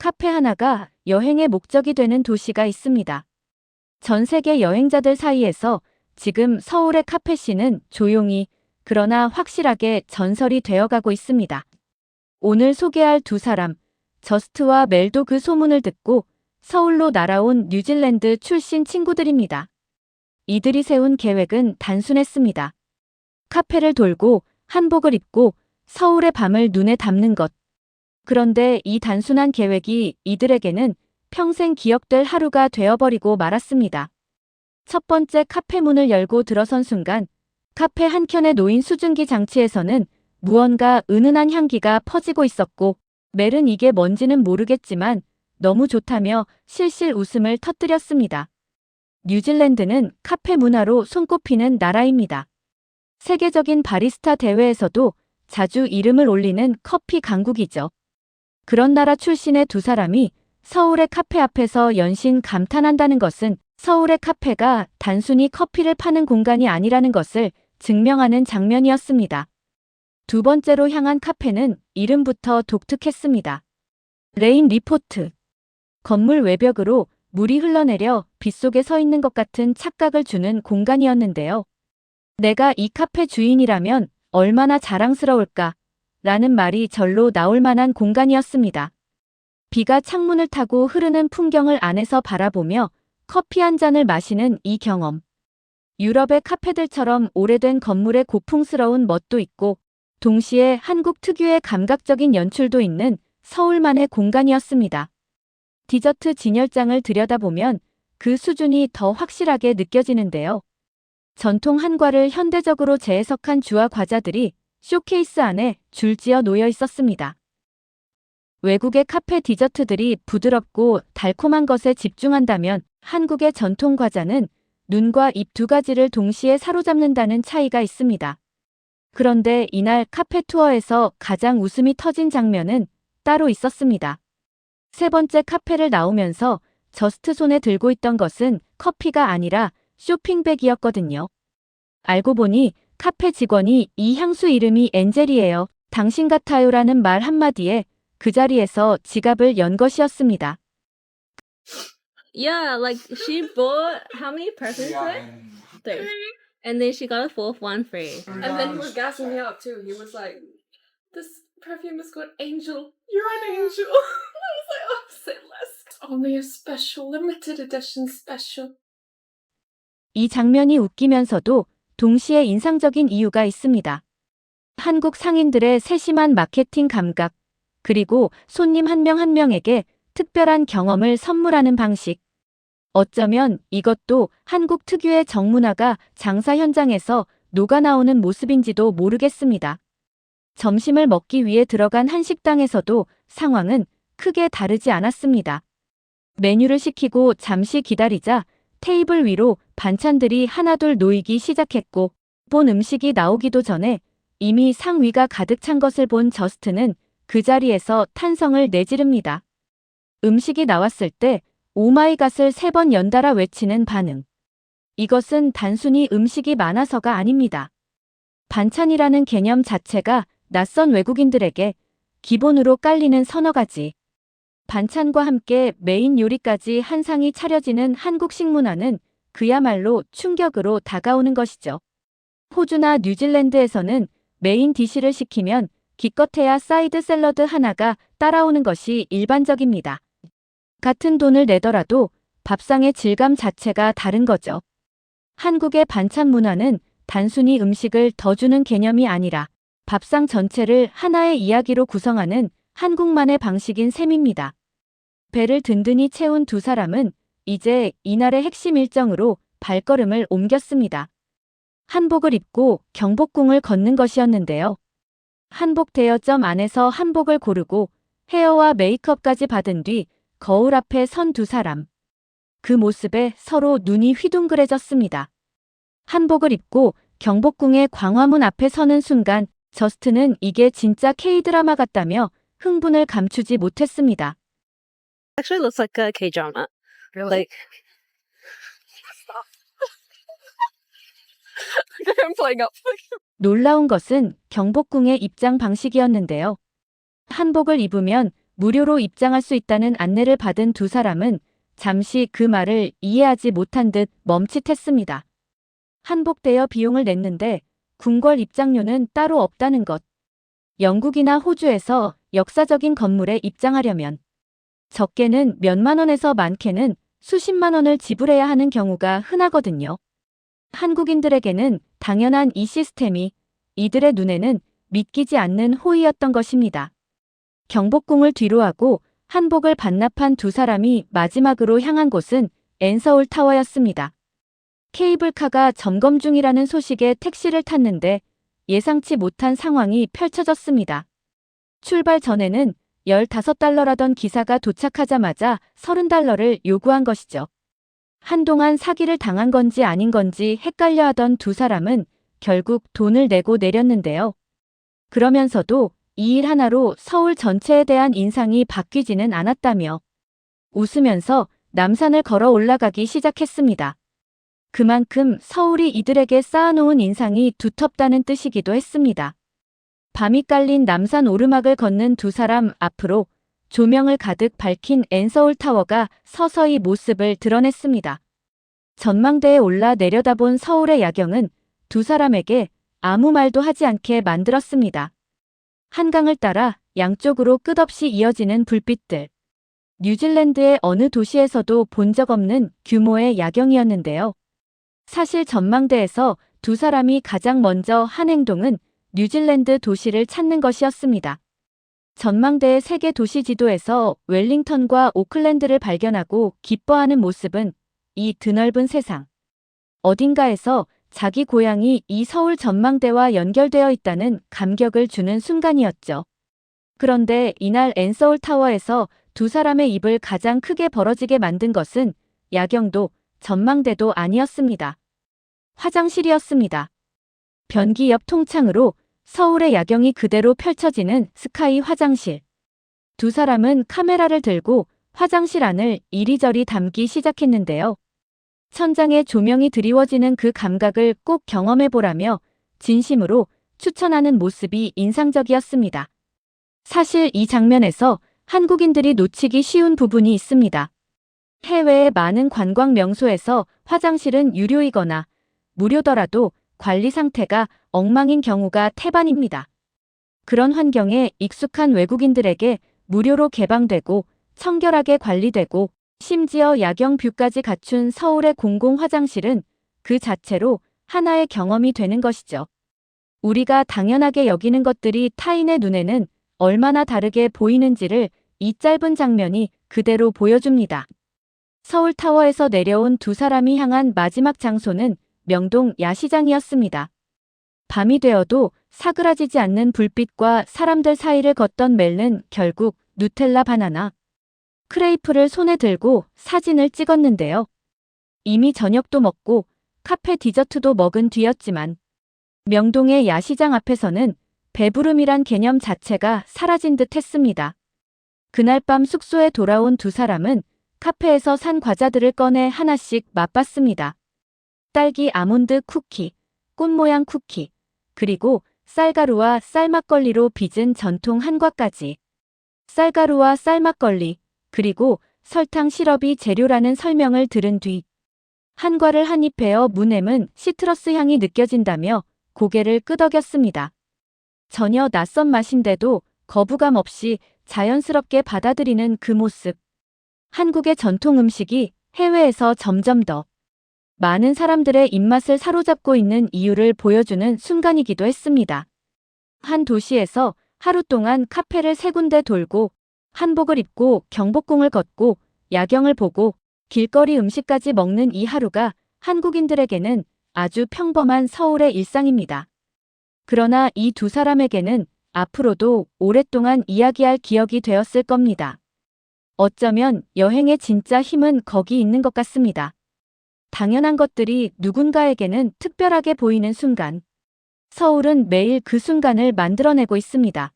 카페 하나가 여행의 목적이 되는 도시가 있습니다. 전 세계 여행자들 사이에서 지금 서울의 카페씬은 조용히 그러나 확실하게 전설이 되어가고 있습니다. 오늘 소개할 두 사람, 저스트와 멜도 그 소문을 듣고 서울로 날아온 뉴질랜드 출신 친구들입니다. 이들이 세운 계획은 단순했습니다. 카페를 돌고 한복을 입고 서울의 밤을 눈에 담는 것. 그런데 이 단순한 계획이 이들에게는 평생 기억될 하루가 되어버리고 말았습니다. 첫 번째 카페 문을 열고 들어선 순간 카페 한켠에 놓인 수증기 장치에서는 무언가 은은한 향기가 퍼지고 있었고 멜은 이게 뭔지는 모르겠지만 너무 좋다며 실실 웃음을 터뜨렸습니다. 뉴질랜드는 카페 문화로 손꼽히는 나라입니다. 세계적인 바리스타 대회에서도 자주 이름을 올리는 커피 강국이죠. 그런 나라 출신의 두 사람이 서울의 카페 앞에서 연신 감탄한다는 것은 서울의 카페가 단순히 커피를 파는 공간이 아니라는 것을 증명하는 장면이었습니다. 두 번째로 향한 카페는 이름부터 독특했습니다. 레인 리포트. 건물 외벽으로 물이 흘러내려 빗속에 서 있는 것 같은 착각을 주는 공간이었는데요. 내가 이 카페 주인이라면 얼마나 자랑스러울까? 라는 말이 절로 나올 만한 공간이었습니다. 비가 창문을 타고 흐르는 풍경을 안에서 바라보며 커피 한 잔을 마시는 이 경험. 유럽의 카페들처럼 오래된 건물의 고풍스러운 멋도 있고 동시에 한국 특유의 감각적인 연출도 있는 서울만의 공간이었습니다. 디저트 진열장을 들여다보면 그 수준이 더 확실하게 느껴지는데요. 전통 한과를 현대적으로 재해석한 주와 과자들이 쇼케이스 안에 줄지어 놓여 있었습니다. 외국의 카페 디저트들이 부드럽고 달콤한 것에 집중한다면 한국의 전통 과자는 눈과 입 두 가지를 동시에 사로잡는다는 차이가 있습니다. 그런데 이날 카페 투어에서 가장 웃음이 터진 장면은 따로 있었습니다. 세 번째 카페를 나오면서 저스트 손에 들고 있던 것은 커피가 아니라 쇼핑백이었거든요. 알고 보니 카페 직원이 이 향수 이름이 엔젤이에요. 당신 같아요라는 말 한마디에 그 자리에서 지갑을 연 것이었습니다. Yeah, like she bought how many perfumes today? Three. And then she got a fourth one free. And then he was gassing me up too. He was like, "This perfume is called Angel. You're an angel." I was like, "Oh, say less. It's only a special, limited edition special." 이 장면이 웃기면서도 동시에 인상적인 이유가 있습니다. 한국 상인들의 세심한 마케팅 감각, 그리고 손님 한 명 한 명에게 특별한 경험을 선물하는 방식. 어쩌면 이것도 한국 특유의 정문화가 장사 현장에서 녹아나오는 모습인지도 모르겠습니다. 점심을 먹기 위해 들어간 한식당에서도 상황은 크게 다르지 않았습니다. 메뉴를 시키고 잠시 기다리자 테이블 위로 반찬들이 하나둘 놓이기 시작했고 본 음식이 나오기도 전에 이미 상위가 가득 찬 것을 본 저스트는 그 자리에서 탄성을 내지릅니다. 음식이 나왔을 때 오마이갓을 3번 연달아 외치는 반응. 이것은 단순히 음식이 많아서가 아닙니다. 반찬이라는 개념 자체가 낯선 외국인들에게 기본으로 깔리는 서너 가지. 반찬과 함께 메인 요리까지 한 상이 차려지는 한국 식문화는 그야말로 충격으로 다가오는 것이죠. 호주나 뉴질랜드에서는 메인 디시를 시키면 기껏해야 사이드 샐러드 하나가 따라오는 것이 일반적입니다. 같은 돈을 내더라도 밥상의 질감 자체가 다른 거죠. 한국의 반찬 문화는 단순히 음식을 더 주는 개념이 아니라 밥상 전체를 하나의 이야기로 구성하는 한국만의 방식인 셈입니다. 배를 든든히 채운 두 사람은 이제 이날의 핵심 일정으로 발걸음을 옮겼습니다. 한복을 입고 경복궁을 걷는 것이었는데요. 한복 대여점 안에서 한복을 고르고 헤어와 메이크업까지 받은 뒤 거울 앞에 선 두 사람. 그 모습에 서로 눈이 휘둥그레졌습니다. 한복을 입고 경복궁의 광화문 앞에 서는 순간 저스트는 이게 진짜 K-드라마 같다며 흥분을 감추지 못했습니다. Actually looks like a K-drama. Really? Like I'm playing up. 놀라운 것은 경복궁의 입장 방식이었는데요. 한복을 입으면 무료로 입장할 수 있다는 안내를 받은 두 사람은 잠시 그 말을 이해하지 못한 듯 멈칫했습니다. 한복 대여 비용을 냈는데 궁궐 입장료는 따로 없다는 것. 영국이나 호주에서 역사적인 건물에 입장하려면 적게는 몇만 원에서 많게는 수십만 원을 지불해야 하는 경우가 흔하거든요. 한국인들에게는 당연한 이 시스템이 이들의 눈에는 믿기지 않는 호의였던 것입니다. 경복궁을 뒤로하고 한복을 반납한 두 사람이 마지막으로 향한 곳은 앤서울 타워였습니다. 케이블카가 점검 중이라는 소식에 택시를 탔는데 예상치 못한 상황이 펼쳐졌습니다. 출발 전에는 15달러라던 기사가 도착하자마자 30달러를 요구한 것이죠. 한동안 사기를 당한 건지 아닌 건지 헷갈려 하던 두 사람은 결국 돈을 내고 내렸는데요. 그러면서도 이 일 하나로 서울 전체에 대한 인상이 바뀌지는 않았다며 웃으면서 남산을 걸어 올라가기 시작했습니다. 그만큼 서울이 이들에게 쌓아놓은 인상이 두텁다는 뜻이기도 했습니다. 밤이 깔린 남산 오르막을 걷는 두 사람 앞으로 조명을 가득 밝힌 앤서울 타워가 서서히 모습을 드러냈습니다. 전망대에 올라 내려다본 서울의 야경은 두 사람에게 아무 말도 하지 않게 만들었습니다. 한강을 따라 양쪽으로 끝없이 이어지는 불빛들. 뉴질랜드의 어느 도시에서도 본 적 없는 규모의 야경이었는데요. 사실 전망대에서 두 사람이 가장 먼저 한 행동은 뉴질랜드 도시를 찾는 것이었습니다. 전망대의 세계 도시 지도에서 웰링턴과 오클랜드를 발견하고 기뻐하는 모습은 이 드넓은 세상 어딘가에서 자기 고향이 이 서울 전망대와 연결되어 있다는 감격을 주는 순간이었죠. 그런데 이날 앤서울 타워에서 두 사람의 입을 가장 크게 벌어지게 만든 것은 야경도 전망대도 아니었습니다. 화장실이었습니다. 변기 옆 통창으로 서울의 야경이 그대로 펼쳐지는 스카이 화장실. 두 사람은 카메라를 들고 화장실 안을 이리저리 담기 시작했는데요. 천장에 조명이 드리워지는 그 감각을 꼭 경험해보라며 진심으로 추천하는 모습이 인상적이었습니다. 사실 이 장면에서 한국인들이 놓치기 쉬운 부분이 있습니다. 해외의 많은 관광 명소에서 화장실은 유료이거나 무료더라도 관리 상태가 엉망인 경우가 태반입니다. 그런 환경에 익숙한 외국인들에게 무료로 개방되고 청결하게 관리되고 심지어 야경 뷰까지 갖춘 서울의 공공 화장실은 그 자체로 하나의 경험이 되는 것이죠. 우리가 당연하게 여기는 것들이 타인의 눈에는 얼마나 다르게 보이는지를 이 짧은 장면이 그대로 보여줍니다. 서울타워에서 내려온 두 사람이 향한 마지막 장소는 명동 야시장이었습니다. 밤이 되어도 사그라지지 않는 불빛과 사람들 사이를 걷던 멜은 결국 누텔라 바나나 크레이프를 손에 들고 사진을 찍었는데요. 이미 저녁도 먹고 카페 디저트도 먹은 뒤였지만 명동의 야시장 앞에서는 배부름이란 개념 자체가 사라진 듯 했습니다. 그날 밤 숙소에 돌아온 두 사람은 카페에서 산 과자들을 꺼내 하나씩 맛봤습니다. 딸기 아몬드 쿠키, 꽃 모양 쿠키, 그리고 쌀가루와 쌀막걸리로 빚은 전통 한과까지. 쌀가루와 쌀막걸리, 그리고 설탕 시럽이 재료라는 설명을 들은 뒤 한과를 한 입 베어 무냄은 시트러스 향이 느껴진다며 고개를 끄덕였습니다. 전혀 낯선 맛인데도 거부감 없이 자연스럽게 받아들이는 그 모습. 한국의 전통 음식이 해외에서 점점 더 많은 사람들의 입맛을 사로잡고 있는 이유를 보여주는 순간이기도 했습니다. 한 도시에서 하루 동안 카페를 3군데 돌고 한복을 입고 경복궁을 걷고 야경을 보고 길거리 음식까지 먹는 이 하루가 한국인들에게는 아주 평범한 서울의 일상입니다. 그러나 이 두 사람에게는 앞으로도 오랫동안 이야기할 기억이 되었을 겁니다. 어쩌면 여행의 진짜 힘은 거기 있는 것 같습니다. 당연한 것들이 누군가에게는 특별하게 보이는 순간. 서울은 매일 그 순간을 만들어내고 있습니다.